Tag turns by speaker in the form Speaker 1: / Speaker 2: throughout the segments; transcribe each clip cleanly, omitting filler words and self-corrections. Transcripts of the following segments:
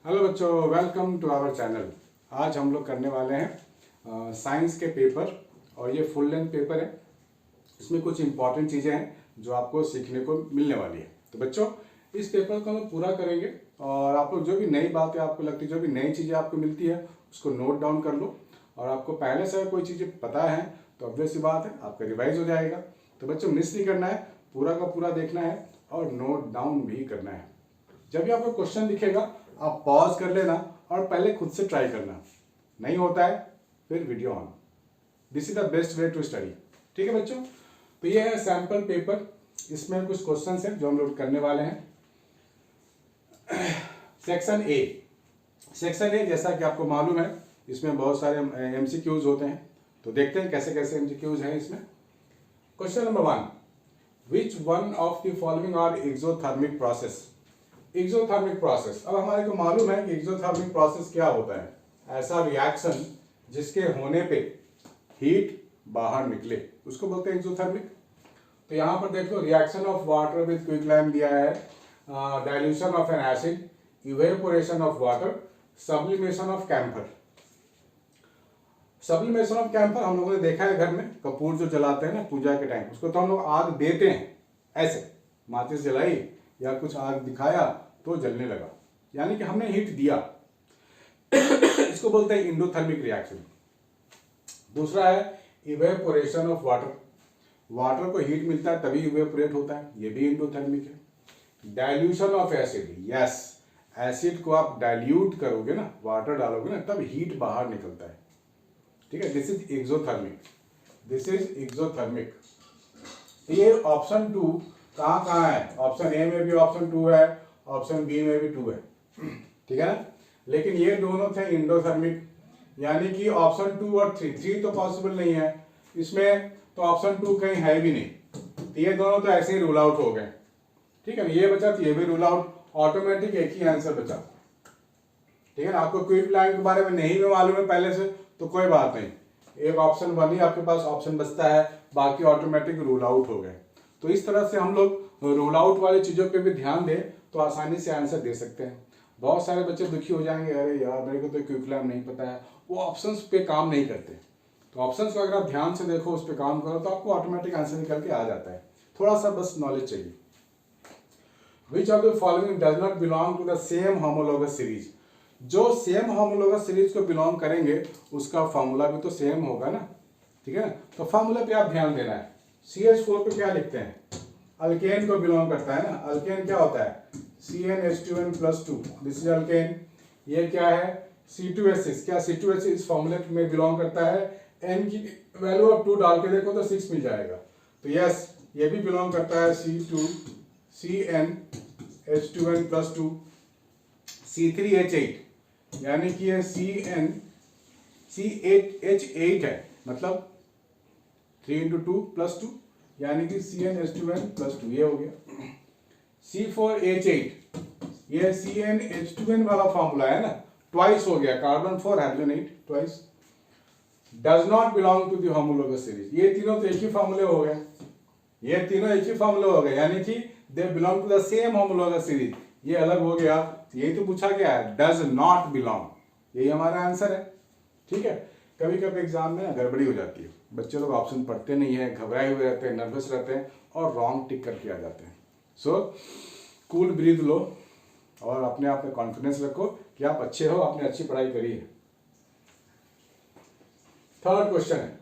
Speaker 1: Hello बच्चों, welcome to our channel. आज हम लोग करने वाले हैं साइंस के पेपर और ये फुल लेंथ पेपर है। इसमें कुछ इंपॉर्टेंट चीज़ें हैं जो आपको सीखने को मिलने वाली है। तो बच्चों, इस पेपर को हम लोग पूरा करेंगे और आप लोग जो भी नई बातें आपको लगती है, जो भी नई चीज़ें आपको मिलती है, उसको नोट डाउन कर लो। और आपको पहले से कोई चीज़ें पता है तो ऑब्वियस सी बात है आपका रिवाइज हो जाएगा। तो बच्चों, मिस नहीं करना है, पूरा का पूरा देखना है और नोट डाउन भी करना है। जब भी आपको क्वेश्चन दिखेगा आप पॉज कर लेना और पहले खुद से ट्राई करना। नहीं होता है फिर video on. This is the best way to study. ठीक है बच्चों, तो ये है सैंपल पेपर। इसमें कुछ क्वेश्चन हैं जो हम लोग करने वाले हैं। सेक्शन ए जैसा कि आपको मालूम है, इसमें बहुत सारे एमसीक्यूज होते हैं। तो देखते हैं कैसे कैसे एमसीक्यूज हैं इसमें। Question number 1, which one of the following are exothermic process. Exothermic process, अब हमारे को मालूम है कि एक्सोथर्मिक प्रोसेस क्या होता है। ऐसा रिएक्शन जिसके होने पे हीट बाहर निकले उसको बोलते हैं एक्सोथर्मिक। तो यहाँ पर देख लो, reaction of water with quicklime दिया है, dilution of an acid, evaporation of water, sublimation of camphor. Sublimation of camphor हम लोगों ने देखा है घर में, कपूर जो जलाते हैं ना पूजा के टाइम, उसको तो हम लोग आग देते हैं। ऐसे माचिस जलाई या कुछ आग दिखाया तो जलने लगा, यानी कि हमने हीट दिया। इसको बोलते हैं इंडोथर्मिक रिएक्शन। दूसरा है इवेपोरेशन ऑफ वाटर। वाटर को हीट मिलता है तभी इवेपोरेट होता है, ये भी इंडोथर्मिक है। Dilution of acid, yes, acid को आप डाइल्यूट करोगे ना, वाटर डालोगे ना, तब हीट बाहर निकलता है। ठीक है, this is exothermic. This is exothermic. ये ऑप्शन 2 कहाँ है? ऑप्शन ए में भी ऑप्शन 2 है, ऑप्शन बी में भी 2 है। ठीक है ना, लेकिन ये दोनों थे इंडोथर्मिक, यानी कि ऑप्शन 2 और 3 तो पॉसिबल नहीं है इसमें, तो ऑप्शन 2 कहीं है भी नहीं। तो ये दोनों तो ऐसे ही रूल आउट हो गए। ठीक है ना, ये बचा तो ये भी रूल आउट, ऑटोमेटिक एक ही आंसर बचा। ठीक है ना, आपको क्विकलाइम के बारे में नहीं भी मालूम है पहले से तो कोई बात नहीं, एक ऑप्शन 1 ही आपके पास ऑप्शन बचता है, बाकी ऑटोमेटिक रूल आउट हो गए। तो इस तरह से हम लोग रूल आउट वाली चीज़ों पे भी ध्यान दें तो आसानी से आंसर दे सकते हैं। बहुत सारे बच्चे दुखी हो जाएंगे, अरे यार मेरे को तो क्विकलाइम नहीं पता है, वो ऑप्शंस पे काम नहीं करते। तो ऑप्शंस को अगर आप ध्यान से देखो, उस पर काम करो तो आपको ऑटोमेटिक आंसर निकल के आ जाता है। थोड़ा सा बस नॉलेज चाहिए। Which of the following does not belong to the same homologous series. जो सेम होमोलोगस सीरीज को बिलोंग करेंगे उसका फॉर्मूला भी तो सेम होगा ना। ठीक है ना, तो फॉर्मूला पे आप ध्यान देना है। CH4 पे क्या लिखते हैं? अल्केन को बिलोंग करता है ना। अल्केन क्या होता है? CnH2n+2, this is alkane. ये क्या है? C2H6, क्या C2H6 इस फॉर्मूले में बिलोंग करता है? n की वैल्यू ऑफ 2 डाल के देखो तो 6 मिल जाएगा। तो यस, ये भी बिलोंग करता है CnH2n+2। C3H8, यानी कि ये CH8 है, मतलब 3 × 2 + 2, यानी कि CnH2n+2, ये हो गया। C4H8, ये CnH2n वाला फॉर्मूला है ना, ट्वाइस हो गया, carbon 4 hydrogen 8 twice. Does not belong to the homologous series, ये तीनों तो एक ही फॉर्मूले हो गए, ये तीनों एक ही फॉर्मूले हो गए, यानी कि they belong to the same homologous series. ये अलग हो गया, यही तो पूछा गया है, डज नॉट बिलोंग, यही हमारा आंसर है। ठीक है, कभी कभी एग्जाम में गड़बड़ी हो जाती है, बच्चे लोग ऑप्शन पढ़ते नहीं है, घबराए हुए रहते हैं, नर्वस रहते हैं और रॉन्ग टिक करके आ जाते हैं। सो कूल ब्रीथ लो और अपने आप में कॉन्फिडेंस रखो कि आप अच्छे हो, आपने अच्छी पढ़ाई करी है। थर्ड क्वेश्चन है,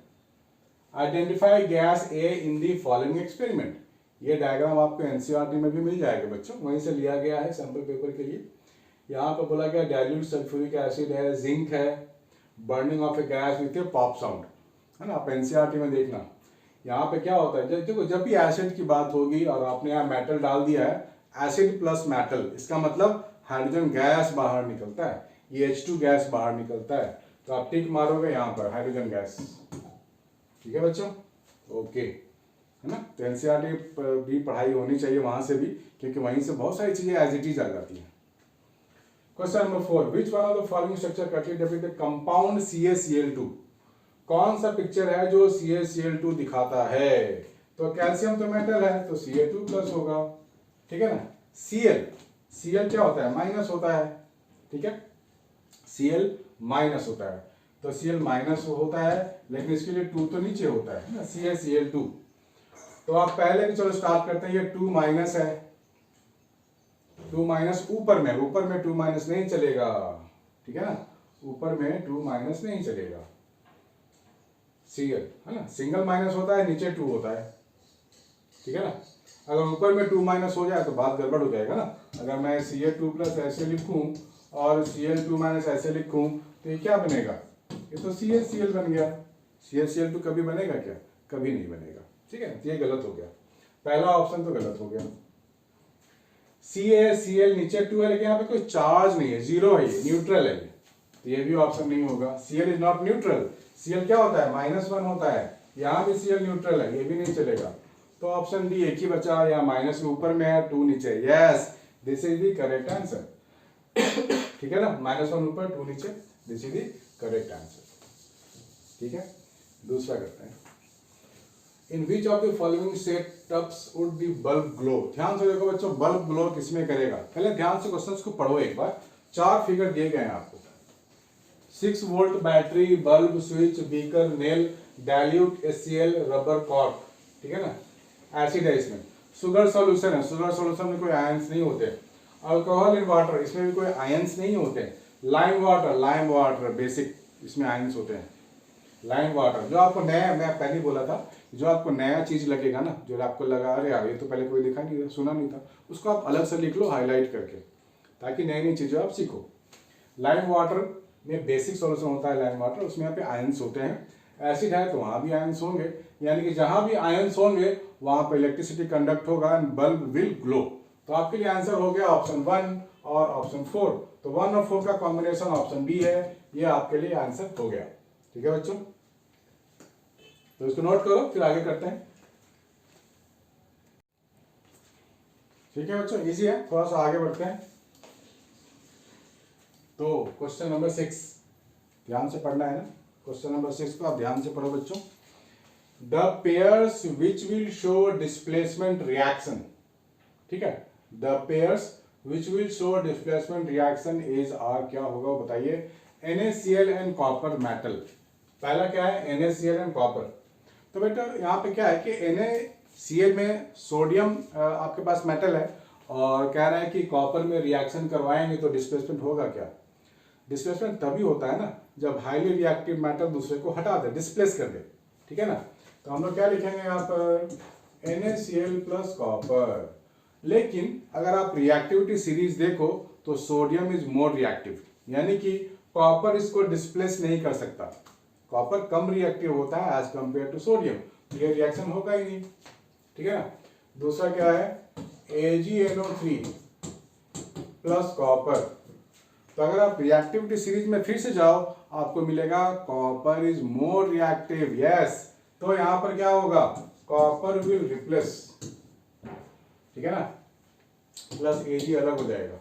Speaker 1: identify gas A in the following experiment. ये डायग्राम आपको एनसीईआरटी में भी मिल जाएगा बच्चों, वहीं से लिया गया है सैंपल पेपर के लिए। यहाँ पर बोला गया डाइल्यूट सल्फ्यूरिक एसिड है, जिंक है, burning of A gas with A pop sound, है ना। आप एनसीईआरटी में देखना, यहाँ पे क्या होता है, देखो जब भी एसिड की बात होगी और आपने यहाँ मेटल डाल दिया है, एसिड प्लस मेटल, इसका मतलब हाइड्रोजन गैस बाहर निकलता है, ये H2 गैस बाहर निकलता है, तो आप टिक मारोगे यहाँ पर हाइड्रोजन गैस। ठीक है बच्चों, ओके, है ना। तो एनसीईआरटी भी पढ़ाई होनी चाहिए वहां से भी, क्योंकि वहीं से बहुत सारी चीजें एज इट इज आ जाती हैं। Question number 4, which one of the following structure correctly depict the compound CaCl2। कौन सा पिक्चर है जो CaCl2 दिखाता है? तो कैल्शियम तो मेटल है तो Ca2+ होगा। ठीक है ना। Cl क्या होता है? माइनस होता है, ठीक है। Cl माइनस होता है, तो Cl माइनस होता है, लेकिन इसके लिए 2 तो नीचे होता है ना, CaCl2। तो आप पहले भी चलो स्टार्ट करते हैं, ये 2 माइनस है, 2 माइनस ऊपर में 2 माइनस नहीं चलेगा, ठीक है ना, ऊपर में 2 माइनस नहीं चलेगा। Cl है ना, सिंगल माइनस होता है, नीचे 2 होता है, ठीक है ना। अगर ऊपर में 2 माइनस हो जाए तो बात गड़बड़ हो जाएगा ना। अगर मैं Cl2 प्लस ऐसे लिखूं और Cl2 माइनस ऐसे लिखूं तो ये क्या बनेगा, ये तो CaCl बन गया। CaCl2 कभी बनेगा क्या, कभी नहीं बनेगा, ठीक है। ये गलत हो गया, पहला ऑप्शन तो गलत हो गया। CaCl नीचे 2 है, लेकिन यहाँ पे कोई चार्ज नहीं है, जीरो है, ये न्यूट्रल है, तो ये भी ऑप्शन नहीं होगा। Cl is not neutral, Cl क्या होता है, -1 होता है, यहाँ भी Cl न्यूट्रल है, ये भी नहीं चलेगा। तो ऑप्शन डी एक ही बचा, या माइनस में ऊपर में है, 2 नीचे। Yes, this is the correct answer, ठीक है ना, -1 ऊपर 2 नीचे, this is the correct answer, ठीक है। दूसरा करते हैं, in which of the following setups would the bulb glow. ध्यान से देखो बच्चों, बल्ब ग्लो किसमें करेगा, पहले ध्यान से क्वेश्चंस को पढ़ो एक बार। 4 फिगर दिए गए हैं आपको, 6 volt battery, bulb, switch, beaker, nail, dilute, HCl, rubber cork, ठीक है ना। एसिड है इसमें, शुगर सॉल्यूशन है, शुगर सॉल्यूशन में कोई आयंस नहीं होते। अल्कोहल इन वाटर, इसमें भी कोई आयंस नहीं होते। लाइम वाटर बेसिक, इसमें आयंस होते हैं। लाइम वाटर, जो आपको नया, मैं पहले बोला था, जो आपको नया चीज लगेगा ना, जो आपको लगा अरे यार ये तो पहले कोई देखा नहीं था, सुना नहीं था, उसको आप अलग से लिख लो हाईलाइट करके, ताकि नई नई चीजें आप सीखो। लाइम वाटर में बेसिक सॉल्यूशन होता है लाइम वाटर, उसमें यहाँ पे आयंस होते हैं। एसिड है तो वहां भी आयंस होंगे, यानी कि जहां भी आयंस होंगे वहां पर इलेक्ट्रिसिटी कंडक्ट होगा एंड बल्ब विल ग्लो। तो आपके लिए आंसर हो गया ऑप्शन 1 और ऑप्शन 4। तो 1 और 4 का कॉम्बिनेशन ऑप्शन बी है, ये आपके लिए आंसर हो गया, ठीक है बच्चों। तो इसको नोट करो, फिर आगे करते हैं, ठीक है बच्चों, इजी है, थोड़ा सा आगे बढ़ते हैं। तो क्वेश्चन नंबर 6 ध्यान से पढ़ना है ना, क्वेश्चन नंबर 6 को आप ध्यान से पढ़ो बच्चों। The pairs which will show displacement reaction, ठीक है, the pairs which will show displacement reaction is are, क्या होगा बताइए। NaCl एंड कॉपर मेटल, पहला क्या है, NaCl एंड कॉपर। तो बेटा यहाँ पे क्या है कि NaCl में सोडियम आपके पास मेटल है, और कह रहा है कि कॉपर में रिएक्शन करवाएंगे तो डिस्प्लेसमेंट होगा क्या। डिस्प्लेसमेंट तभी होता है ना जब हाईली रिएक्टिव मेटल दूसरे को हटा दे, डिस्प्लेस कर दे, ठीक है ना। तो हम लोग क्या लिखेंगे यहाँ पर, NaCl प्लस कॉपर। लेकिन अगर आप रिएक्टिविटी सीरीज देखो तो सोडियम इज मोर रिएक्टिव, यानी कि कॉपर इसको डिस्प्लेस नहीं कर सकता, कॉपर कम रिएक्टिव होता है एज कंपेयर टू सोडियम, ये रिएक्शन होगा ही नहीं, ठीक है ना। दूसरा क्या है, AgNO3 प्लस कॉपर। तो अगर आप रिएक्टिविटी सीरीज में फिर से जाओ आपको मिलेगा copper is more reactive, yes. तो यहां पर क्या होगा, कॉपर विल रिप्लेस, ठीक है ना, प्लस Ag अलग हो जाएगा,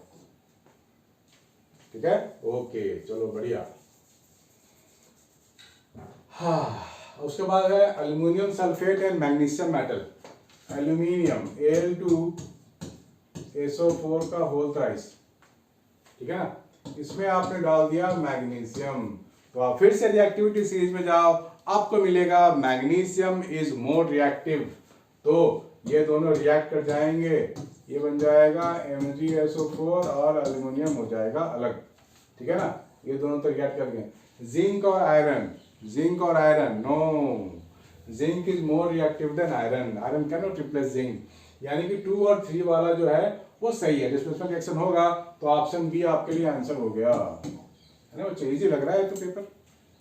Speaker 1: ठीक है, ओके चलो बढ़िया। हाँ, उसके बाद है aluminium sulphate and magnesium metal. Aluminium Al2SO4 का होल थ्राइस, ठीक है ना, इसमें आपने डाल दिया मैग्नीशियम। तो आप फिर से रिएक्टिविटी सीरीज में जाओ, आपको मिलेगा मैग्नीशियम इज मोर रिएक्टिव। तो ये दोनों रिएक्ट कर जाएंगे, ये बन जाएगा MgSO4 और एल्यूमिनियम हो जाएगा अलग, ठीक है ना। ये दोनों तो रिएक्ट कर गए। जिंक और आयरन, जिंक और iron, no, zinc is more reactive than iron, iron can not replace zinc, यानी कि 2 और 3 वाला जो है वो सही है, डिस्प्लेसमेंट रिएक्शन होगा। तो ऑप्शन बी आपके लिए आंसर हो गया, है ना बच्चों, इजी लग रहा है तो पेपर।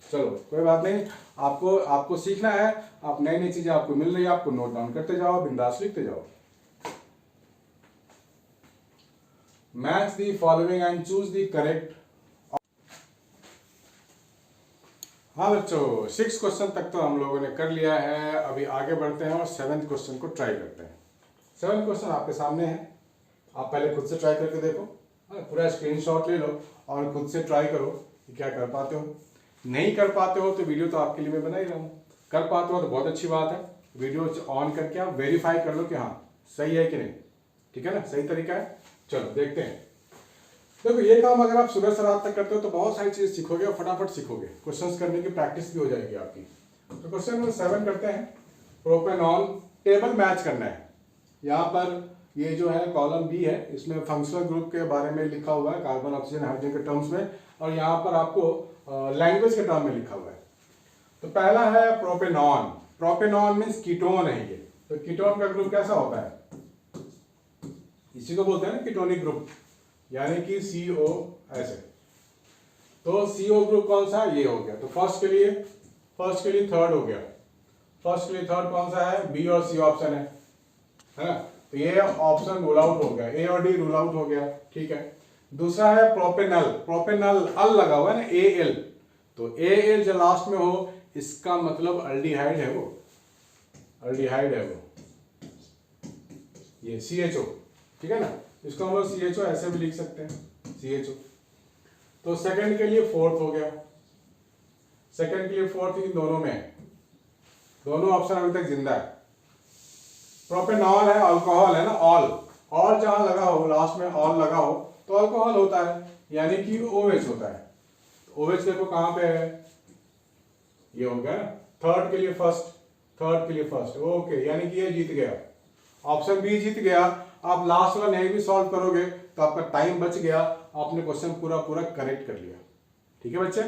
Speaker 1: चलो कोई बात नहीं, आपको सीखना है, आप नई नई चीजें आपको मिल रही है, आपको नोट डाउन करते जाओ, बिंदास लिखते जाओ। Match the following and choose the correct. हाँ बच्चों, 6 क्वेश्चन तक तो हम लोगों ने कर लिया है, अभी आगे बढ़ते हैं और 7th क्वेश्चन को ट्राई करते हैं। 7th क्वेश्चन आपके सामने है, आप पहले खुद से ट्राई करके देखो, पूरा स्क्रीनशॉट ले लो और खुद से ट्राई करो कि क्या कर पाते हो। नहीं कर पाते हो तो वीडियो तो आपके लिए मैं बना ही रहा हूँ, कर पाते हो तो बहुत अच्छी बात है, वीडियो ऑन करके आप वेरीफाई कर लो कि हाँ सही है कि नहीं, ठीक है ना, सही तरीका है। चलो देखते हैं। देखो ये काम अगर आप सुबह से रात तक करते हो तो बहुत सारी चीज सीखोगे और फटाफट सीखोगे, क्वेश्चंस करने की प्रैक्टिस भी हो जाएगी आपकी। तो क्वेश्चन नंबर 7 करते हैं। प्रोपेनॉन टेबल मैच करना है। यहाँ पर ये जो है कॉलम बी है, इसमें फंक्शनल ग्रुप के बारे में लिखा हुआ है, कार्बन ऑक्सीजन हाइड्रोजन के टर्म्स में, और यहाँ पर आपको लैंग्वेज के टर्म में लिखा हुआ है। तो पहला है प्रोपेनॉन। प्रोपेनॉन मीन्स कीटोन है ये। तो कीटोन का ग्रुप कैसा होता है, इसी को बोलते हैं ना कीटोनिक ग्रुप, यानी कि CO ऐसे। तो CO ग्रुप कौन सा है, ये हो गया। तो फर्स्ट के लिए थर्ड हो गया। फर्स्ट के लिए थर्ड कौन सा है, B और C ऑप्शन है ना। तो ये ऑप्शन रूल आउट हो गया, A और D रूल आउट हो गया, ठीक है। दूसरा है प्रोपेनल। प्रोपेनल अल लगा हुआ है ना, AL। तो AL जो लास्ट में हो इसका मतलब अल्डिहाइड है वो, अल्डिहाइड है वो, ये CHO, ठीक है ना। इसको हम लोग CHO ऐसे भी लिख सकते हैं, CHO। तो सेकंड के लिए फोर्थ हो गया, सेकंड के लिए फोर्थ, इन दोनों में, दोनों ऑप्शन अभी तक जिंदा है। प्रोपेनॉल है, अल्कोहल है ना, ऑल जहां लगा हो, लास्ट में ऑल लगा हो तो अल्कोहल होता है, यानी कि OH होता है। OH देखो कहां पे है, ये हो गया ना। थर्ड के लिए फर्स्ट, ओके, यानी कि ये जीत गया, ऑप्शन बी जीत गया। आप लास्ट वाला नहीं भी सॉल्व करोगे तो आपका टाइम बच गया, आपने क्वेश्चन पूरा करेक्ट कर लिया, ठीक है बच्चे,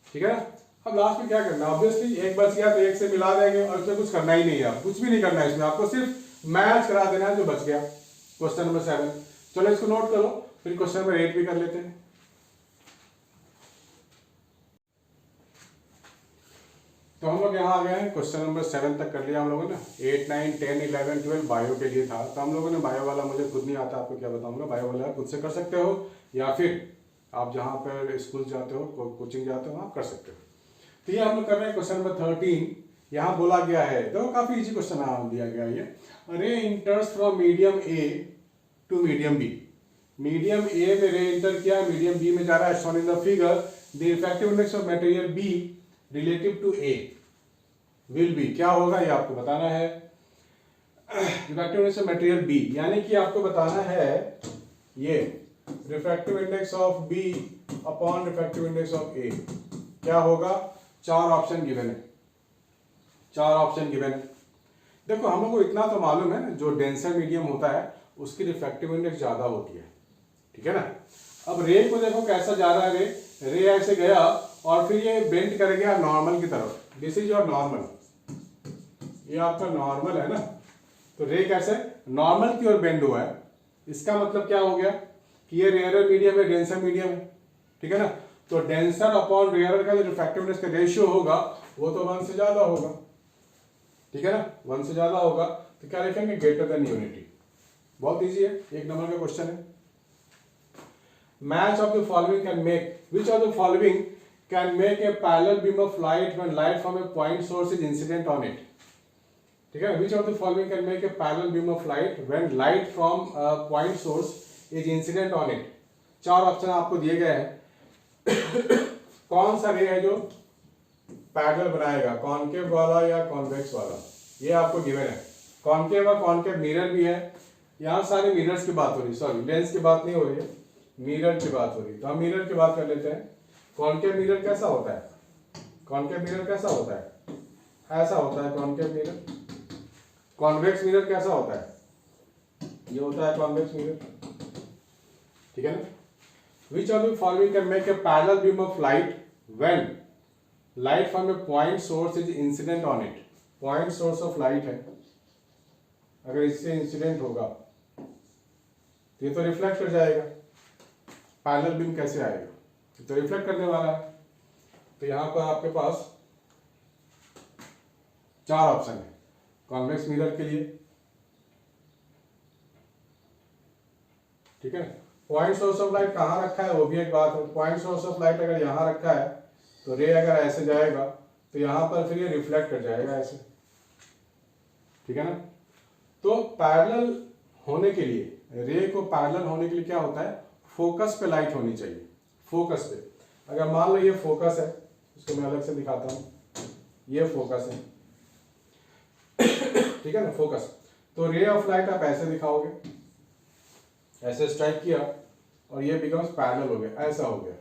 Speaker 1: ठीक है ना। अब लास्ट में क्या करना है, ऑब्वियसली एक बच गया तो एक से मिला देंगे, और इसमें कुछ करना ही नहीं है, आप कुछ भी नहीं करना है इसमें, आपको सिर्फ मैच करा देना है जो बच गया। क्वेश्चन नंबर 7, चलो इसको नोट करो, फिर क्वेश्चन नंबर 8 भी कर लेते हैं। तो हम लोग यहाँ आ गए हैं, क्वेश्चन नंबर 7 तक कर लिया हम लोगों ने। 8, 9, 10, 11, 12 बायो के लिए था। तो हम लोगों ने बायो वाला, मुझे खुद नहीं आता, आपको क्या बताऊंगा, बायो वाला खुद से कर सकते हो, या फिर आप जहाँ पर स्कूल जाते हो, कोचिंग जाते हो, वहाँ कर सकते हो। तो ये हम लोग कर रहे हैं क्वेश्चन नंबर 13। यहाँ बोला गया है, तो काफी इजी क्वेश्चन दिया गया ये। Ray enters from medium A to medium B। Medium A में रे इंटर किया, मीडियम B में जा रहा है, shown in the figure the refractive index of material B relative to A will be, क्या होगा ये आपको बताना है। Refractive index of material B, यानी कि आपको बताना है ये refractive index of B upon refractive index of A क्या होगा। 4 ऑप्शन गिवन है, 4 ऑप्शन गिवन है। देखो हम लोग को इतना तो मालूम है, जो डेंसर मीडियम होता है उसकी रिफ्रैक्टिव इंडेक्स ज्यादा होती है, ठीक है ना। अब रे को देखो कैसा जा रहा है, रे ऐसे गया और फिर ये बेंड कर गया नॉर्मल की तरफ। दिस इज योर नॉर्मल, ये आपका नॉर्मल है ना। तो रे कैसे नॉर्मल की ओर बेंड हुआ है, इसका मतलब क्या हो गया कि ये रेयरर मीडियम है, डेंसर मीडियम है, ठीक है ना। तो डेंसर अपॉन रेयरर का जो रिफ्रैक्टिव इंडेक्स का रेशियो होगा वो तो 1 से ज्यादा होगा, ठीक है ना, 1 से ज्यादा होगा। तो क्या लिखेंगे, ग्रेटर देन यूनिटी। बहुत इजी है, 1 नंबर का क्वेश्चन है। Match of the following can make, which of the following can make a parallel beam of light when light from A point source is incident on it, ठीक है। विच of the following can make a parallel beam of light when light from point source is incident on it. 4 option आपको दिए गए हैं। कौन सा रे है जो पैरेलल बनाएगा, कॉनकेव वाला या कॉन्वेक्स वाला, ये आपको गिवन है। कॉनकेव और कॉनकेव मिरर भी है, यहाँ सारे मिरर्स की बात हो रही, सॉरी लेंस की बात नहीं हो रही है, मिरर की बात हो रही। तो हम मिरर की बात कर लेते हैं। कॉनकेव मिरर कैसा होता है, कॉनकेव मिरर कैसा होता है, ऐसा होता है कॉनकेव मिरर। कॉन्वेक्स मिरर कैसा होता है, ये होता है कॉन्वेक्स मिरर, ठीक है ना। Which of the following can make a parallel beam of light when light from a point source is incident on it? Point source of light है, अगर इससे इंसिडेंट होगा तो ये तो रिफ्लेक्ट कर जाएगा, पैरेलल बीम कैसे आएगा, ये तो रिफ्लेक्ट करने वाला है। तो यहाँ पर आपके पास 4 ऑप्शन है कॉन्वेक्स मिरर के लिए, ठीक है। पॉइंट सोर्स ऑफ लाइट कहाँ रखा है वो भी एक बात है। पॉइंट सोर्स ऑफ लाइट अगर यहाँ रखा है तो रे अगर ऐसे जाएगा तो यहाँ पर फिर ये रिफ्लेक्ट कर जाएगा ऐसे, ठीक है ना। तो पैरेलल होने के लिए, रे को पैरेलल होने के लिए क्या होता है, फोकस पे लाइट होनी चाहिए, फोकस पे। अगर मान लो ये फोकस है, इसको मैं अलग से दिखाता हूँ, ये फोकस है, ठीक है ना, फोकस। तो रे ऑफ लाइट आप ऐसे दिखाओगे, ऐसे स्ट्राइक किया और ये बिकम्स पैरेलल हो गया, ऐसा हो गया,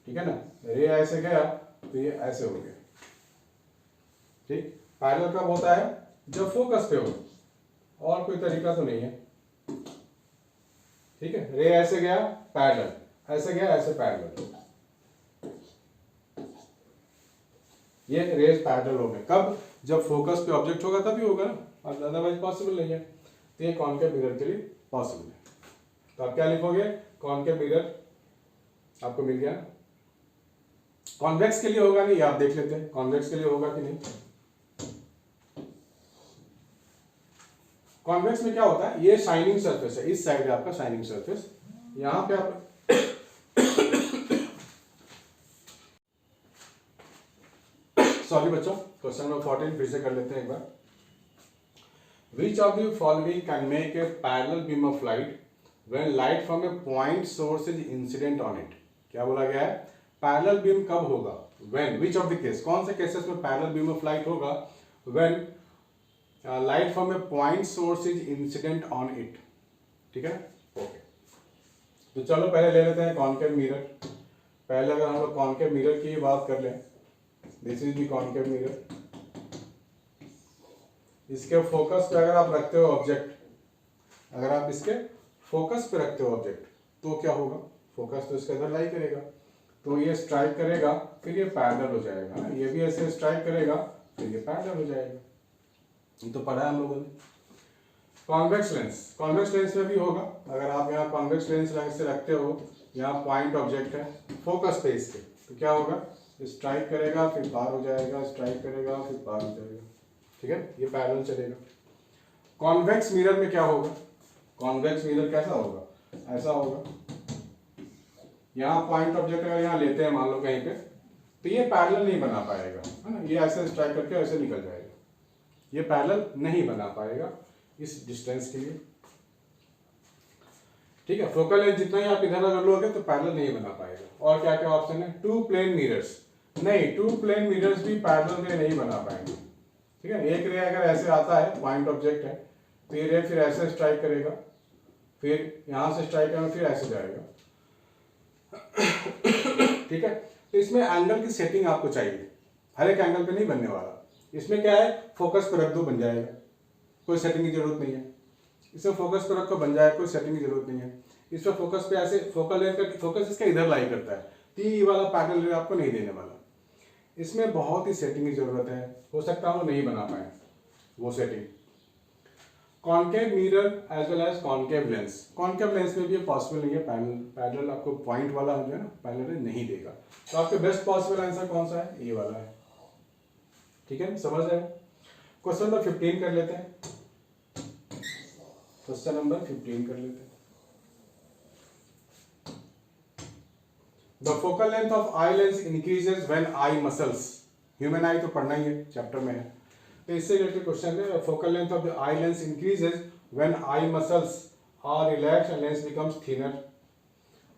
Speaker 1: ठीक है ना। रे ऐसे गया तो ये ऐसे हो गया, ठीक। पैरेलल कब होता है? जब फोकस पे हो, और कोई तरीका तो नहीं है, ठीक है। रे ऐसे गया पैरेलल, ऐसे गया ऐसे पैरेलल, ये रेज पैरेलल हो गए। कब? जब फोकस पे ऑब्जेक्ट होगा तभी होगा ना, और अदरवाइज पॉसिबल नहीं है। तो ये कॉनकेव मिरर के लिए पॉसिबल है। तो आप क्या लिखोगे? कॉनकेव मिरर आपको मिल गया। कॉन्वेक्स के लिए होगा नहीं, आप देख लेते हैं कॉन्वेक्स के लिए होगा कि नहीं। कॉन्वेक्स में क्या होता है? ये शाइनिंग सरफेस है, इस साइड है आपका शाइनिंग सरफेस, यहां पे आप सॉरी बच्चों, क्वेश्चन नंबर 14 फिर से कर लेते हैं एक बार। Which of the following can make a parallel beam of light when light from a point source is incident on it? क्या बोला गया है? पैरेलल बीम कब होगा? When, which of the case, कौन से केसेस में पैरेलल बीम ऑफ लाइट होगा? When light from a point source is incident on it, ठीक है। ओके, तो चलो पहले ले लेते हैं कॉनकेव मिरर। पहले अगर हम लोग कॉनकेव मिरर की बात कर लें, this is the concave mirror. इसके फोकस पे अगर आप रखते हो ऑब्जेक्ट, अगर आप इसके फोकस पे रखते हो ऑब्जेक्ट, तो क्या होगा? फोकस तो इसके अंदर लाई करेगा, तो ये स्ट्राइक करेगा, फिर ये पैरेलल हो जाएगा ना। ये भी ऐसे स्ट्राइक करेगा, फिर ये पैरेलल हो जाएगा। ये तो पढ़ा है हम लोगों ने। कॉन्वेक्स लेंस, कॉन्वेक्स लेंस में भी होगा। अगर आप यहाँ कॉन्वेक्स लेंस से रखते हो, यहाँ पॉइंट ऑब्जेक्ट है फोकस पे इसके, तो क्या होगा? स्ट्राइक करेगा, फिर पार हो जाएगा, स्ट्राइक करेगा, फिर पार हो जाएगा, ठीक है। ये पैरेलल चलेगा। कॉन्वेक्स मिरर में क्या होगा? कॉन्वेक्स मिरर कैसा होगा? ऐसा होगा। यहाँ पॉइंट ऑब्जेक्ट अगर यहाँ लेते हैं मान लो कहीं पे, तो ये पैरेलल नहीं बना पाएगा, है ना। ये ऐसे स्ट्राइक करके ऐसे निकल जाएगा, ये पैरेलल नहीं बना पाएगा इस डिस्टेंस के लिए, ठीक है। फोकल लेंथ जितना ही आप इधर अगर लोगे तो पैरेलल नहीं बना पाएगा। और क्या क्या ऑप्शन है? टू प्लेन मिरर्स, नहीं, टू प्लेन मिरर्स भी पैरेलल रे नहीं बना पाएंगे, ठीक है। एक रे अगर ऐसे आता है, पॉइंट ऑब्जेक्ट है, तो ये रे फिर ऐसे स्ट्राइक करेगा, फिर यहां से स्ट्राइक करेगा, फिर ऐसे जाएगा, ठीक है। तो इसमें एंगल की सेटिंग आपको चाहिए, हर एक एंगल पे नहीं बनने वाला। इसमें क्या है? फोकस पे रख दो, बन जाएगा, कोई सेटिंग की जरूरत नहीं है। इसमें फोकस पे रखो, बन जाएगा, कोई सेटिंग की जरूरत नहीं है। इसमें फोकस पे ऐसे फोकल लेंथ का फोकस इसका इधर लाई करता है, तो ये वाला पैरेलल रे आपको नहीं देने वाला। इसमें बहुत ही सेटिंग की जरूरत है, हो सकता है वो नहीं बना पाए वो setting. Concave mirror as well as concave lens, concave lens में भी पॉसिबल नहीं है पैरेलल आपको पॉइंट वाला जो है ना पैरेलल नहीं देगा। तो आपके बेस्ट पॉसिबल आंसर कौन सा है? ये वाला है, ठीक है, समझ आए। क्वेश्चन नंबर 15 कर लेते हैं। क्वेश्चन नंबर 15 कर लेते हैं। The focal length of eye lens increases when eye muscles, human eye तो पढ़ना ही है, चैप्टर में है, तो इससे रिलेटेड क्वेश्चन है। Focal length of the eye lens increases when eye muscles are relax and lens becomes thinner,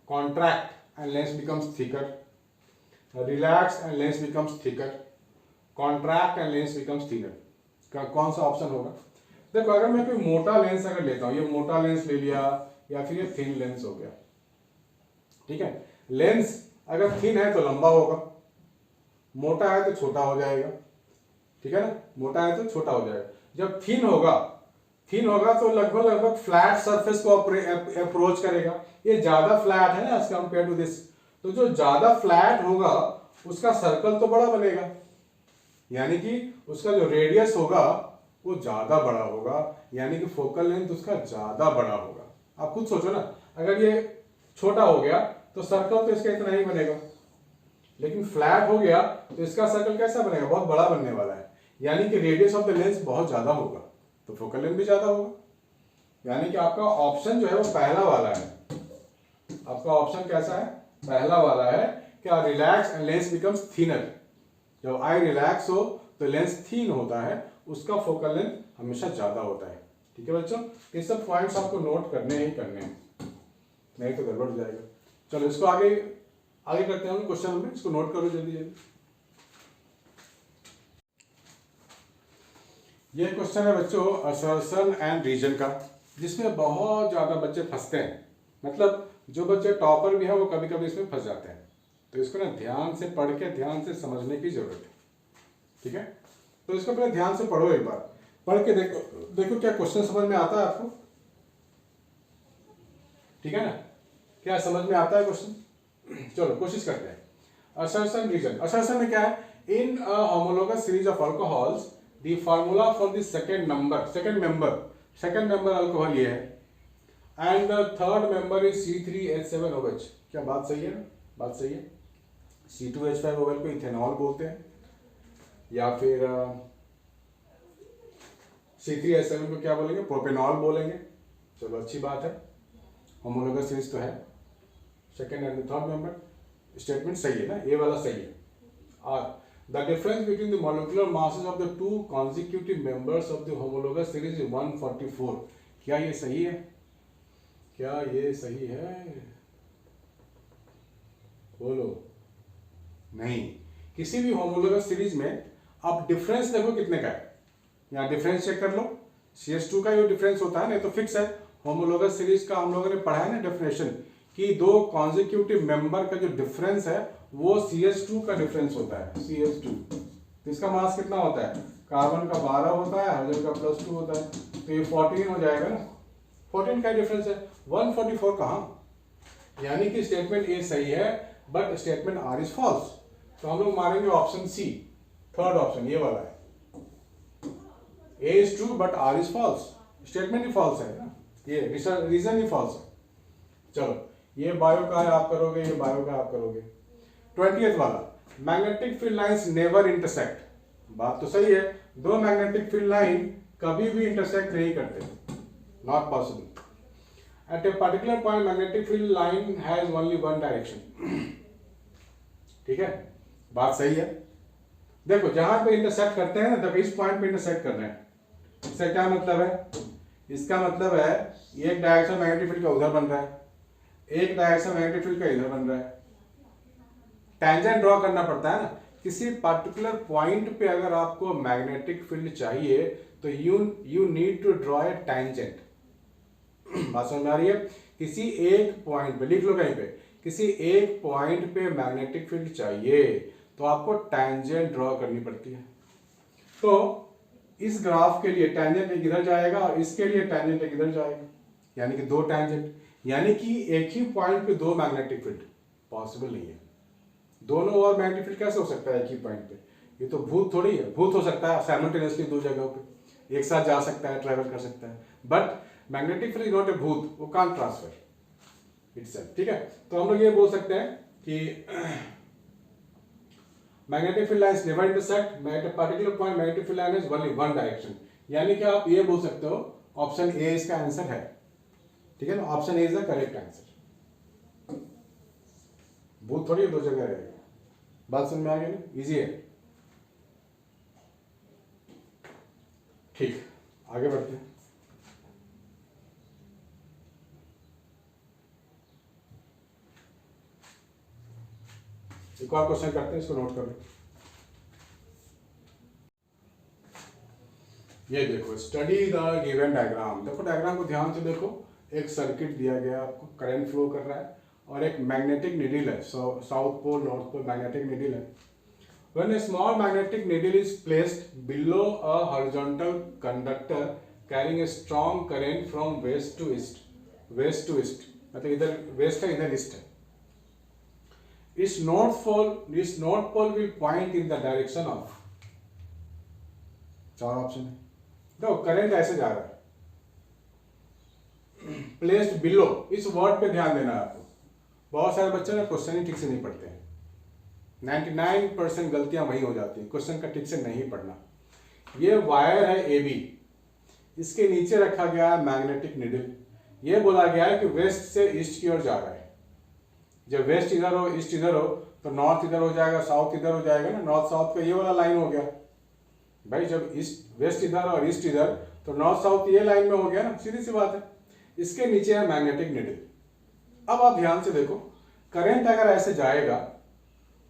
Speaker 1: contract and lens becomes thicker, relax and lens becomes thicker, contract and lens becomes thinner. कौन सा option होगा? देखो, अगर मैं कोई मोटा lens अगर लेता हूं, ये मोटा लेंस ले लिया या फिर ये थिन लेंस हो गया, ठीक है। लेंस अगर थिन है तो लंबा होगा, मोटा है तो छोटा हो जाएगा, ठीक है ना। मोटा है तो छोटा हो जाएगा। जब थिन होगा तो लगभग फ्लैट सरफेस को अप्रोच करेगा। ये ज्यादा फ्लैट है ना एज कंपेयर टू दिस, तो जो ज्यादा फ्लैट होगा उसका सर्कल तो बड़ा बनेगा, यानी कि उसका जो रेडियस होगा वो ज्यादा बड़ा होगा, यानी कि फोकल लेंथ उसका ज्यादा बड़ा होगा। आप खुद सोचो ना, अगर ये छोटा हो गया तो सर्कल तो इसका इतना ही बनेगा, लेकिन फ्लैट हो गया तो इसका सर्कल कैसा बनेगा? बहुत बड़ा बनने वाला है, यानी कि रेडियस ऑफ द लेंस बहुत ज्यादा होगा, तो फोकल लेंथ भी ज्यादा होगा। यानी कि आपका ऑप्शन जो है वो पहला वाला है। आपका ऑप्शन कैसा है? पहला वाला है। क्या? Relax and lens becomes thinner. जब आई रिलैक्स हो तो लेंस थिन होता है, उसका फोकल लेंथ हमेशा ज्यादा होता है, ठीक है बच्चों। ये सब पॉइंट्स आपको नोट करने ही करने हैं, नहीं तो गड़बड़ हो जाएगा। चलो इसको आगे करते हैं क्वेश्चन नंबर, इसको नोट करो जल्दी जल्दी। ये क्वेश्चन है बच्चों असर्शन एंड रीजन का, जिसमें बहुत ज्यादा बच्चे फंसते हैं। मतलब जो बच्चे टॉपर भी है वो कभी कभी इसमें फंस जाते हैं, तो इसको ना ध्यान से पढ़ के ध्यान से समझने की जरूरत है, ठीक है। तो इसको पहले ध्यान से पढ़ो, एक बार पढ़ के देखो, देखो क्या क्वेश्चन समझ में आता है आपको, ठीक है ना, क्या समझ में आता है क्वेश्चन। चलो कोशिश करते हैं। असर्शन रीजन, असर्शन में क्या है, in a homologous series of alcohols the formula for the second member alcohol ये है, and the third member is C3H7OH। क्या बात सही है ना, बात सही है। C2H5OL को इथेनॉल बोलते हैं, या फिर C3H7 को क्या बोलेंगे, प्रोपेनॉल बोलेंगे। चलो अच्छी बात है, होमोलोगस सीरीज तो है, second and third member, statement सही है ना, ये वाला सही है। और the difference between the molecular masses of the two consecutive members of the homologous series is 144। क्या ये सही है, क्या ये सही है, बोलो। नहीं, किसी भी होमोलोगस सीरीज में आप डिफरेंस देखो कितने का है, यहाँ डिफरेंस चेक कर लो, CH2 का जो डिफरेंस होता है ना तो फिक्स है। होमोलोगस सीरीज का हम लोगों ने पढ़ा है ना डेफिनेशन, कि दो कॉन्जिक्यूटिव मेंबर का जो डिफरेंस है वो CH2 का डिफरेंस होता है, CH2। तो इसका मास कितना होता है, कार्बन का 12 होता है, हाइड्रोजन का +2 होता है, तो ये 14 हो जाएगा ना, 14 का डिफरेंस है, 144 कहाँ। यानी कि स्टेटमेंट ए सही है but statement R is false. तो हम लोग मारेंगे ऑप्शन सी, थर्ड ऑप्शन ये वाला है, A is true but R is false, statement ही फॉल्स है ना, ये रीजन ही फॉल्स है। चलो ये बायो का है आप करोगे, ये बायो का आप करोगे। 20th वाला, magnetic field lines never intersect. बात तो सही है, दो मैग्नेटिक फील्ड लाइन कभी भी इंटरसेक्ट नहीं करते, not possible. At a particular point magnetic field line has only one direction. ठीक है, बात सही है। देखो जहां पे इंटरसेक्ट करते हैं ना, देखो इस पॉइंट पे इंटरसेक्ट कर रहे हैं, इसका क्या मतलब है, इसका मतलब है एक डायरेक्शन मैग्नेटिक फील्ड का उधर बन रहा है, एक डायरेक्शन मैग्नेटिक फील्ड का इधर बन रहा है। टैंजेंट ड्रॉ करना पड़ता है ना, किसी पर्टिकुलर पॉइंट पे अगर आपको मैग्नेटिक फील्ड चाहिए तो you need to draw a tangent. बात समझ में आ रही है, किसी एक पॉइंट पे लिख लो कहीं पे, किसी एक पॉइंट पे मैग्नेटिक फील्ड चाहिए तो आपको टैंजेंट ड्रॉ करनी पड़ती है। तो इस ग्राफ के लिए टैंजेंट एक इधर जाएगा और इसके लिए टैंजेंट एक इधर जाएगा, यानी कि दो टैंजेंट, यानी कि एक ही पॉइंट पे दो मैग्नेटिक फील्ड पॉसिबल नहीं है। दोनों और मैग्नेटिक फील्ड कैसे हो सकता है एक ही पॉइंट पे, ये तो भूत थोड़ी है। भूत हो सकता है साइमल्टेनियसली दो जगहों पे एक साथ जा सकता है, ट्रैवल कर सकता है, but magnetic field is not a भूत, वो कांट ट्रांसफर इटसेल्फ। ठीक है, तो हम लोग ये बोल सकते हैं कि magnetic field lines never intersect, at a particular point magnetic field line is only one direction. यानी कि आप ये बोल सकते हो ऑप्शन ए इसका आंसर है। ठीक है ना, option A is the correct answer. भूत थोड़ी दो जगह रहेगा। बात समझ में आ गई ना, इजी है। ठीक, आगे बढ़ते हैं। एक और क्वेश्चन करते हैं, इसको नोट कर लो। ये देखो, स्टडी द गिवन डायग्राम। देखो डायग्राम को ध्यान से देखो, एक सर्किट दिया गया आपको, करंट फ्लो कर रहा है और एक मैग्नेटिक निडल है, south pole north pole magnetic needle है। When a small magnetic needle is placed below a horizontal conductor carrying a strong current from west to east, west to east मतलब इधर west है इधर east है। इस north pole will point in the direction of, चार option है। देखो current ऐसे जा रहा है, प्लेस्ड बिलो, इस वर्ड पे ध्यान देना है आपको। बहुत सारे बच्चे ना क्वेश्चन ही ठीक से नहीं पढ़ते हैं, 99% गलतियां वही हो जाती हैं, क्वेश्चन का ठीक से नहीं पढ़ना। ये वायर है AB, इसके नीचे रखा गया है मैग्नेटिक निडल। ये बोला गया है कि वेस्ट से ईस्ट की ओर जा रहा है। जब वेस्ट इधर हो ईस्ट इधर हो तो नॉर्थ इधर हो जाएगा, साउथ इधर हो जाएगा ना, नॉर्थ साउथ का ये वाला लाइन हो गया भाई। जब ईस्ट वेस्ट इधर और ईस्ट इधर तो नॉर्थ साउथ ये लाइन में हो गया ना, सीधी सी बात है। इसके नीचे है मैग्नेटिक निडल। अब आप ध्यान से देखो, करंट अगर ऐसे जाएगा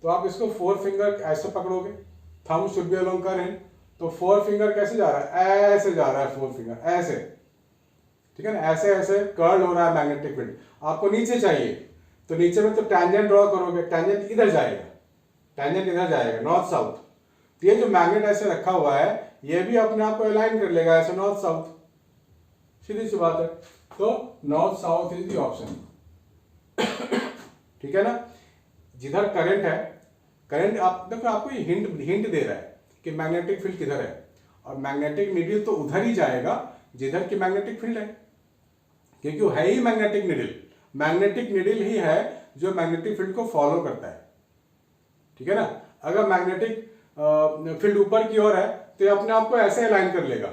Speaker 1: तो आप इसको 4 फिंगर ऐसे पकड़ोगे, thumb should be along current, तो 4 फिंगर कैसे जा रहा है, ऐसे जा रहा है 4 फिंगर ऐसे। ठीक है ना, ऐसे ऐसे कर्ल हो रहा है मैग्नेटिक फील्ड, आपको नीचे चाहिए तो नीचे में तो टैंजेंट ड्रॉ करोगे, टैंजेंट इधर जाएगा, टैंजेंट इधर जाएगा नॉर्थ साउथ। तो ये जो मैग्नेट ऐसे रखा हुआ है ये भी अपने आप को अलाइन कर लेगा ऐसे नॉर्थ साउथ, सीधी सी बात है। तो north south is the option, ठीक है ना। जिधर करंट है, करंट आप देखो, आपको ये हिंट दे रहा है कि मैग्नेटिक फील्ड किधर है, और मैग्नेटिक नीडल तो उधर ही जाएगा जिधर की मैग्नेटिक फील्ड है, क्योंकि वो है ही मैग्नेटिक नीडल। मैग्नेटिक नीडल ही है जो मैग्नेटिक फील्ड को फॉलो करता है, ठीक है ना। अगर मैग्नेटिक फील्ड ऊपर की ओर है तो ये अपने आप को ऐसे अलाइन कर लेगा,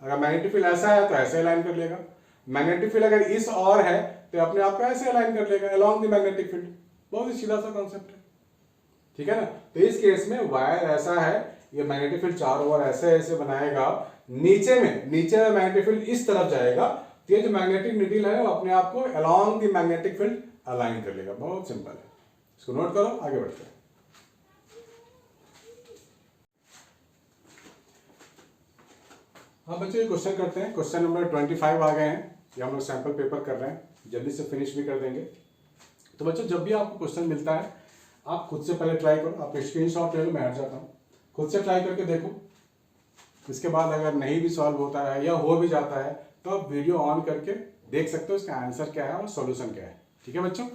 Speaker 1: अगर मैग्नेटिक फील्ड ऐसा है तो ऐसे अलाइन कर लेगा, मैग्नेटिक फील्ड अगर इस ओर है तो अपने आप को ऐसे अलाइन कर लेगा अलोंग द मैग्नेटिक फील्ड। बहुत ही सीधा सा कॉन्सेप्ट है, ठीक है ना। तो इस केस में वायर ऐसा है, ये मैग्नेटिक फील्ड चारों ओर ऐसे ऐसे बनाएगा, नीचे में मैग्नेटिक फील्ड इस तरफ जाएगा, तो ये जो मैग्नेटिक नीडल है वो अपने आप को along the magnetic field align कर लेगा। बहुत सिंपल है, इसको नोट करो, आगे बढ़ते हैं। हाँ बच्चों, ये क्वेश्चन करते हैं। क्वेश्चन नंबर 25 आ गए हैं, ये हम लोग सैंपल पेपर कर रहे हैं, जल्दी से फिनिश भी कर देंगे। तो बच्चों जब भी आपको क्वेश्चन मिलता है आप खुद से पहले ट्राई करो, आप स्क्रीनशॉट ले लो, मैं हट जाता हूँ, खुद से ट्राई करके देखो। इसके बाद अगर नहीं भी सॉल्व होता है या हो भी जाता है तो आप वीडियो ऑन करके देख सकते हो इसका आंसर क्या है और सॉल्यूशन क्या है, ठीक है बच्चों।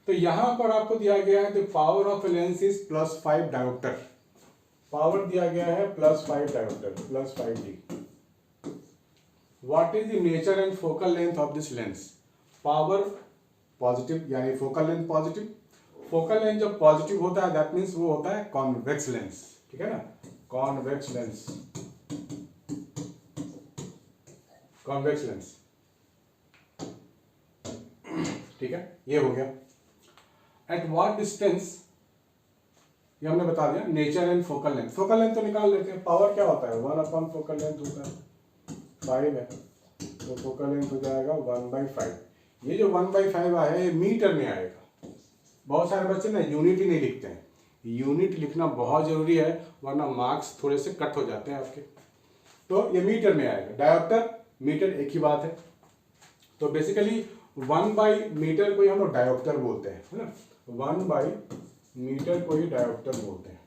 Speaker 1: तो यहाँ पर आपको दिया गया है the power of a lens is +5 dioptre, power दिया गया है +5 dioptre, +5D। What is the nature and focal length of this lens? Power positive यानी focal length positive, focal length जब पॉजिटिव होता है दैट मीन्स वो होता है कॉन्वेक्स लेंस, ठीक है ना, कॉन्वेक्स लेंस, कॉन्वेक्स लेंस, ठीक है, ये हो गया। एट व्हाट डिस्टेंस, ये हमने बता दिया। Nature and focal length, focal length तो निकाल लेते हैं, पावर क्या होता है 1 फोकल लेंथ होता है, 5 है, तो फोकल लेंथ हो जाएगा 1/5। ये जो 1/5 आया है ये मीटर में आएगा। बहुत सारे बच्चे ना यूनिट ही नहीं लिखते हैं, यूनिट लिखना बहुत जरूरी है वरना मार्क्स थोड़े से कट हो जाते हैं आपके। तो ये मीटर में आएगा, डायोप्टर मीटर एक ही बात है। तो बेसिकली 1/मीटर को ही हम लोग डायोप्टर बोलते हैं, है ना, 1/मीटर को ही डायोप्टर बोलते हैं,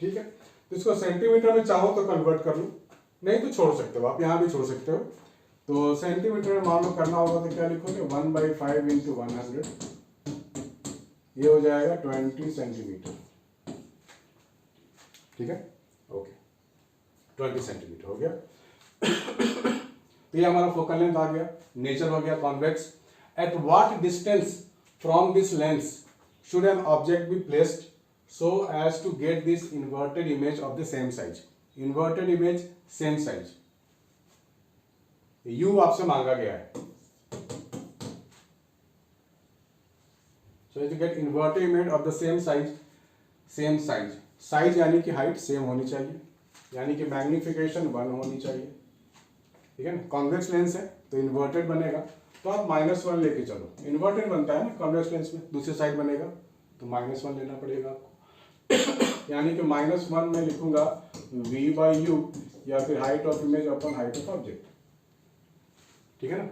Speaker 1: ठीक है। तो इसको सेंटीमीटर में चाहो तो कन्वर्ट कर लो, नहीं तो छोड़ सकते हो, आप यहाँ भी छोड़ सकते हो। तो सेंटीमीटर में मान लो करना होगा तो क्या लिखोगे 1/5 × 100, ये हो जाएगा 20 सेंटीमीटर, ठीक है, ओके 20 सेंटीमीटर हो गया। तो ये हमारा फोकल लेंथ आ गया, नेचर हो गया convex. At what distance from this lens should an object be placed so as to get this inverted image of the same size, inverted image same size, u आपसे मांगा गया है। so to get inverted image of the same size, size यानी कि height same होनी चाहिए, यानी कि मैग्निफिकेशन 1 होनी चाहिए, ठीक है ना। कॉन्वेक्स लेंस है तो इन्वर्टेड बनेगा, तो आप -1 लेके चलो, इन्वर्टेड बनता है ना कॉन्वेक्स लेंस में, दूसरी साइड बनेगा तो -1 लेना पड़ेगा आपको। यानी कि -1 में लिखूंगा v/u या फिर height of image upon height of object, ठीक है ना।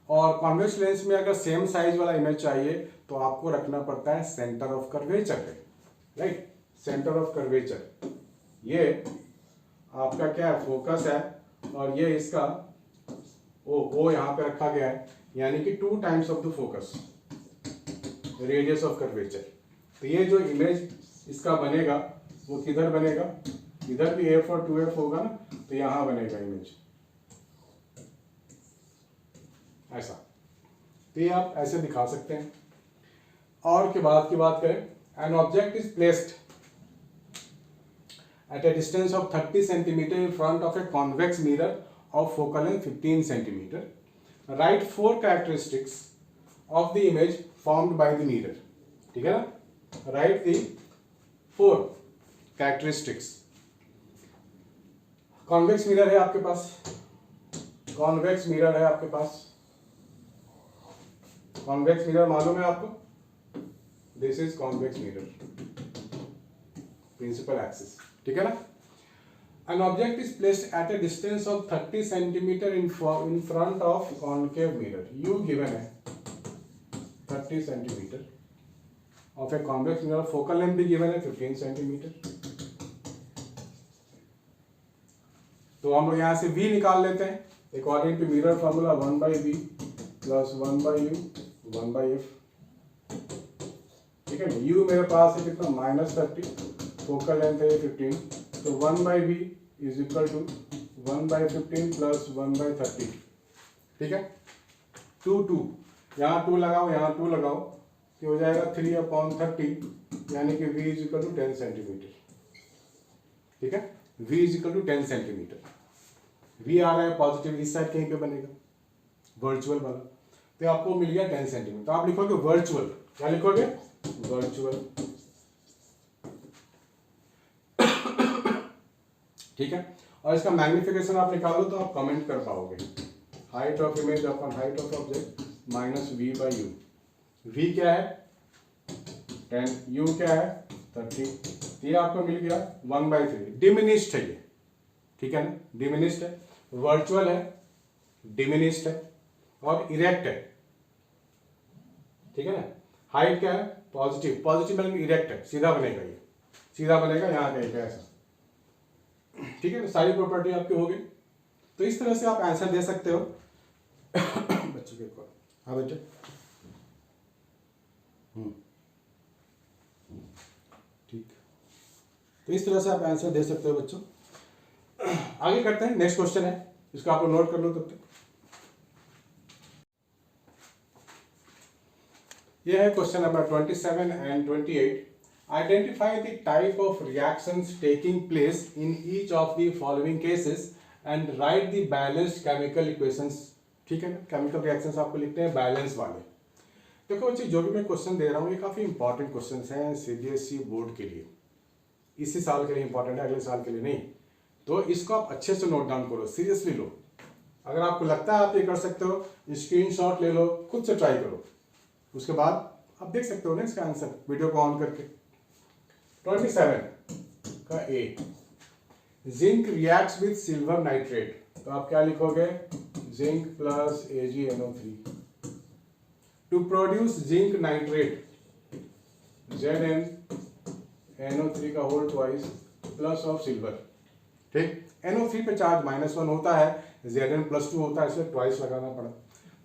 Speaker 1: और कॉन्वेक्स लेंस में अगर सेम साइज वाला इमेज चाहिए तो आपको रखना पड़ता है सेंटर ऑफ कर्वेचर पे, राइट, सेंटर ऑफ कर्वेचर। ये आपका क्या है, फोकस है, और ये इसका ओ यहाँ पे रखा गया है, यानी कि 2 times of the focus, radius of curvature. तो ये जो इमेज इसका बनेगा वो किधर बनेगा, इधर भी f और 2f होगा ना, तो यहां बनेगा इमेज ऐसा। तो ये आप ऐसे दिखा सकते हैं। और के बाद की बात करें, an object is placed at a distance of 30 centimeter in front of a convex mirror of focal length 15 centimeter. Write 4 characteristics of the image formed by the mirror. ठीक है ना, write the 4 characteristics. Convex mirror है आपके पास, convex mirror है आपके पास, convex mirror मालूम है आपको, this is convex mirror, principal axis, ठीक है ना। An object is placed at a distance of 30 centimeter in front of concave mirror. U given है 30 centimeter of a convex mirror. Focal length भी given है 15 centimeter. तो हम लोग यहाँ से V निकाल लेते हैं. According to mirror formula 1 by V plus 1 by U 1 by F. ठीक है ना. U मेरे पास है कितना -30, फोकल लेंथ है 15, तो 1 by V is equal to 1 by 15 plus 1 by 30. ठीक है. 2 यहाँ 2 लगाओ, यहाँ 2 लगाओ, तो हो जाएगा 3/30, यानी कि V is equal to 10 centimetre. ठीक है. V is equal to 10 centimetre. V आ रहा है पॉजिटिव, इस साइड कहीं पे बनेगा वर्चुअल वाला, तो आपको मिल गया 10 सेंटीमीटर. तो आप लिखोगे वर्चुअल. क्या लिखोगे? वर्चुअल. ठीक है. और इसका मैग्निफिकेशन आप निकालो तो आप कमेंट कर पाओगे. Height of image upon height of object minus V by U. V क्या है 10, U क्या है 30. ये आपको मिल गया 1/3. डिमिनिश्ड है ये. ठीक है ना. डिमिनिश्ड है, वर्चुअल है, डिमिनिश्ड है और इरेक्ट है. ठीक है ना. हाइट क्या है पॉजिटिव. पॉजिटिव मतलब इरेक्ट है, सीधा बनेगा. ये सीधा बनेगा यहाँ कहीं ऐसा. ठीक है. सारी प्रॉपर्टी आपकी हो गई. तो इस तरह से आप आंसर दे सकते हो. बच्चों के ऊपर. हाँ बच्चे. ठीक. तो इस तरह से आप आंसर दे सकते हो बच्चों. आगे करते हैं. नेक्स्ट क्वेश्चन है, इसको आप नोट कर लो तब तक. यह है question number 27 and 28. Identify the type of reactions taking place in each of the following cases and write the balanced chemical equations. ठीक है ना. केमिकल रिएक्शंस आपको लिखते हैं बैलेंस वाले. देखो बच्चे, जो भी मैं क्वेश्चन दे रहा हूँ ये काफ़ी इंपॉर्टेंट क्वेश्चंस हैं CBSE बोर्ड के लिए. इसी साल के लिए इंपॉर्टेंट है, अगले साल के लिए नहीं. तो इसको आप अच्छे से नोट डाउन करो, सीरियसली लो. अगर आपको लगता है आप ये कर सकते हो, स्क्रीनशॉट ले लो, खुद से ट्राई करो. उसके बाद आप देख सकते हो ना इसका आंसर वीडियो को ऑन करके. 27 का A. Zinc reacts with silver nitrate. तो आप क्या लिखोगे? Zinc plus AgNO3 to produce zinc nitrate ZnNO3 का whole twice plus of silver. ठीक. NO3 पे चार्ज -1 होता है, Zn +2 होता है, इसलिए ट्वाइस लगाना पड़ा.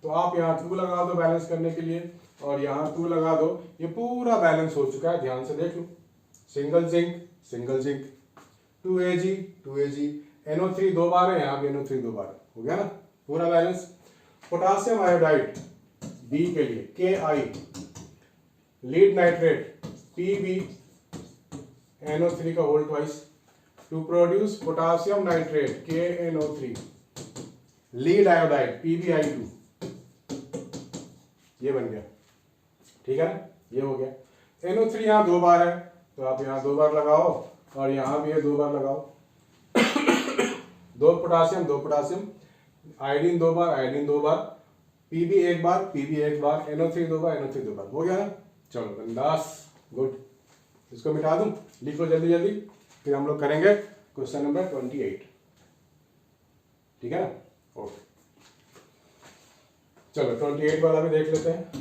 Speaker 1: तो आप यहाँ 2 लगा दो बैलेंस करने के लिए, और यहाँ 2 लगा दो. ये पूरा बैलेंस हो चुका है, ध्यान से देख लो. सिंगल जिंक 2Ag NO3 2 बार है, यहाँ भी NO3 2 बार हो गया ना, पूरा बैलेंस. पोटासियम आयोडाइड B के लिए Ki. Lead nitrate Pb NO3 का whole twice to produce potassium nitrate KNO3. Lead iodide PbI2. ये बन गया. ठीक है ना. ये हो गया. NO3 यहाँ 2 बार है, तो आप यहाँ 2 बार लगाओ, और यहाँ भी ये 2 बार लगाओ. 2 पोटासियम, आयोडीन 2 बार, Pb 1 बार, NO3 2 बार, NO3 2 बार. हो गया ना. चलो बंदास, गुड. इसको मिटा दूं, लिखो जल्दी, फिर हम लोग करेंगे क्वेश्चन नंबर 28. ठीक है ना. ओके. चलो 28 वाला भी देख लेते हैं.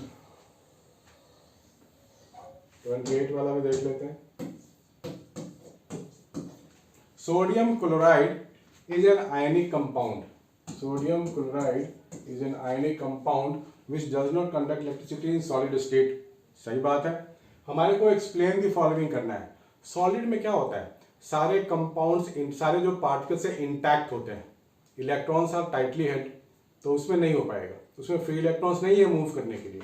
Speaker 1: 28 वाला भी देख लेते हैं. Sodium chloride is an ionic compound. Sodium chloride is an ionic compound which does not conduct electricity in solid state. सही बात है. हमारे को एक्सप्लेन द फॉलोइंग करना है. सॉलिड में क्या होता है, सारे कंपाउंड्स, सारे जो पार्टिकल्स है इंटैक्ट होते हैं. इलेक्ट्रॉन्स आर टाइटली हेल्ड, तो उसमें नहीं हो पाएगा. उसमें फ्री इलेक्ट्रॉन्स नहीं है मूव करने के लिए.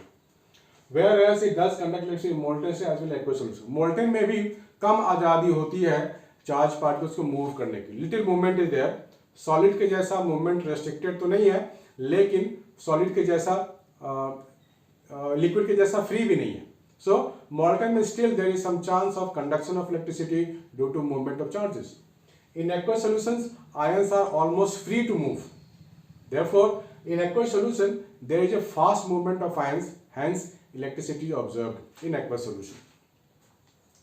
Speaker 1: Whereas it does conduct electricity in molten state as well as aqueous solution. Molten में भी कम आज़ादी होती है चार्ज पार्टिकल्स को मूव करने की. Little movement is there. Solid के जैसा मूवमेंट रेस्ट्रिक्टेड तो नहीं है, लेकिन सॉलिड के जैसा लिक्विड के जैसा फ्री भी नहीं है. सो molten में still there is some chance of conduction of electricity due to movement of charges. In aqueous solutions, ions are almost free to move. Therefore, in aqueous solution, there is a fast movement of ions, hence electricity observed in aqueous solution.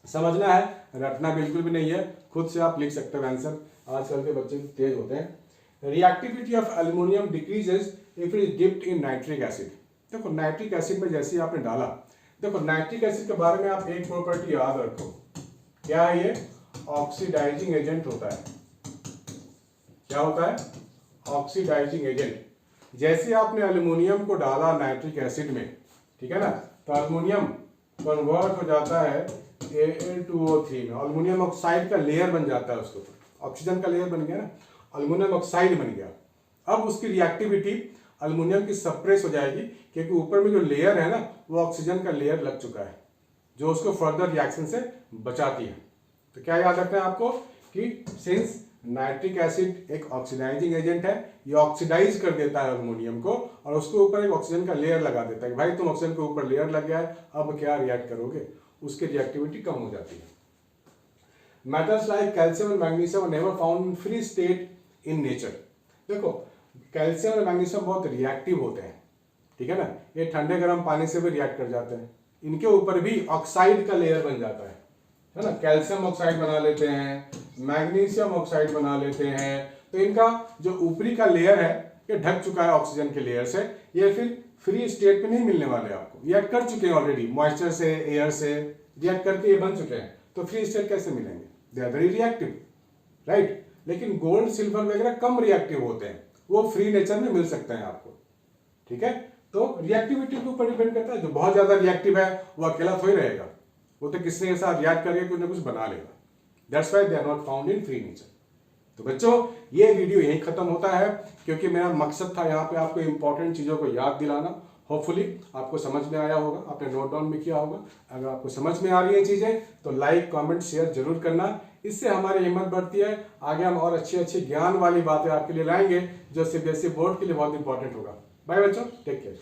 Speaker 1: समझना है, रटना बिल्कुल भी नहीं है, खुद से आप लिख सकते हो आंसर. आजकल के बच्चे तेज होते हैं। Reactivity of aluminium decreases if it is dipped in nitric acid. देखो नाइट्रिक एसिड में जैसे ही आपने डाला, देखो नाइट्रिक एसिड के बारे में आप एक प्रॉपर्टी याद रखो, क्या है ये? ऑक्सीडाइजिंग एजेंट होता है। क्या होता है? Oxidising agent. जैसे आपने एल्यूमिनियम को डाला नाइट्रिक एसिड में, ठीक है ना, तो एल्यूमिनियम कन्वर्ट हो जाता है Al2O3 में, एल्यूमिनियम ऑक्साइड का लेयर बन जाता है उसके ऊपर, ऑक्सीजन का लेयर बन गया ना, एल्यूमिनियम ऑक्साइड बन गया। अब उसकी रिएक्टिविटी एल्यूमिनियम की सप्रेस हो जाएगी, क्योंकि ऊपर में जो लेयर है ना वो ऑक्सीजन का लेयर लग चुका है, जो उसको फर्दर रिएक्शन से बचाती है। तो क्या याद रखना है आपको कि सिंस नाइट्रिक एसिड एक ऑक्सीडाइजिंग एजेंट है, ये ऑक्सीडाइज कर देता है एल्यूमिनियम को और उसके ऊपर एक ऑक्सीजन का लेयर लगा देता है कि भाई तुम ऑक्सीजन के ऊपर लेयर लग गया है, अब क्या रिएक्ट करोगे, उसकी रिएक्टिविटी कम हो जाती है। Metals like calcium and magnesium are never found in free state in nature. देखो कैल्शियम और मैग्नीशियम बहुत रिएक्टिव होते हैं, ठीक है ना, ये ठंडे गर्म पानी से भी रिएक्ट कर जाते हैं, इनके ऊपर भी ऑक्साइड का लेयर बन जाता है ना, कैल्शियम ऑक्साइड बना लेते हैं, मैग्नीशियम ऑक्साइड बना लेते हैं, तो इनका जो ऊपरी का लेयर है ये ढक चुका है ऑक्सीजन के लेयर से, ये फिर फ्री स्टेट में नहीं मिलने वाले आपको, रिएक्ट कर चुके हैं ऑलरेडी, मॉइस्चर से, एयर से रिएक्ट करके ये बन चुके हैं, तो फ्री स्टेट कैसे मिलेंगे? They are very reactive, right. लेकिन गोल्ड सिल्वर वगैरह कम रिएक्टिव होते हैं, वो फ्री नेचर में मिल सकते हैं आपको, ठीक है। तो रिएक्टिविटी के ऊपर डिपेंड करता है, जो बहुत ज्यादा रिएक्टिव है वो अकेला थोड़ी रहेगा, वो तो किसी के साथ रिएक्ट करके कुछ ना कुछ बना लेगा। That's why they are not found in free nature. तो बच्चों ये वीडियो यहीं खत्म होता है, क्योंकि मेरा मकसद था यहाँ पे आपको इंपॉर्टेंट चीजों को याद दिलाना। होपफुली आपको समझ में आया होगा, आपने नोट डाउन भी किया होगा। अगर आपको समझ में आ रही है चीजें तो लाइक कमेंट शेयर जरूर करना, इससे हमारी हिम्मत बढ़ती है, आगे हम और अच्छी अच्छी ज्ञान वाली बातें आपके लिए लाएंगे जो सीबीएसई बोर्ड के लिए बहुत इंपॉर्टेंट होगा। बाय बच्चों, टेक केयर।